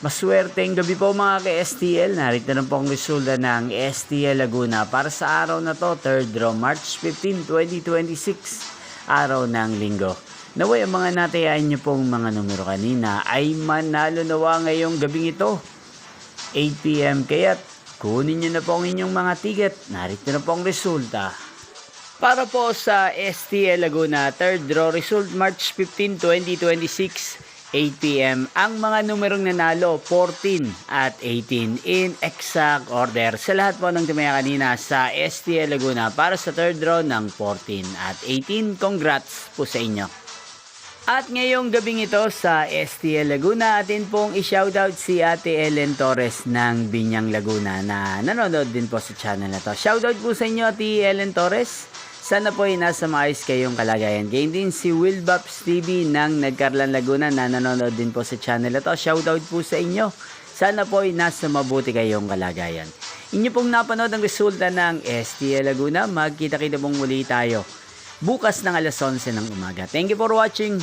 Maswerteng gabi po mga ka-STL. Narito na po ang resulta ng STL Laguna para sa araw na to, 3rd draw, March 15, 2026, araw ng linggo. Naway ang mga natayaan nyo pong mga numero kanina ay manalo nawa ngayong gabing ito, 8 PM. Kaya't kunin nyo na po ang inyong mga ticket. Narito na po ang resulta. Para po sa STL Laguna, 3rd draw result, March 15, 2026, 8 PM. Ang mga numerong nanalo, 14 at 18 in exact order. Sa lahat po ng tumaya kanina sa STL Laguna para sa 3rd draw ng 14 at 18, congrats po sa inyo. At ngayong gabing ito sa STL Laguna, atin pong i-shoutout si Ate Ellen Torres ng Binyang Laguna na nanonood din po sa channel na to. Shoutout po sa inyo, Ate Ellen Torres. Sana po ay nasa maayos kayong kalagayan. Ganyan din si Wilbaps TV ng Nagcarlan Laguna na nanonood din po sa channel na to. Shoutout po sa inyo. Sana po ay nasa mabuti kayong kalagayan. Inyo pong napanood ang resulta ng STL Laguna. Magkita-kita pong muli tayo bukas ng alas 11 ng umaga. Thank you for watching.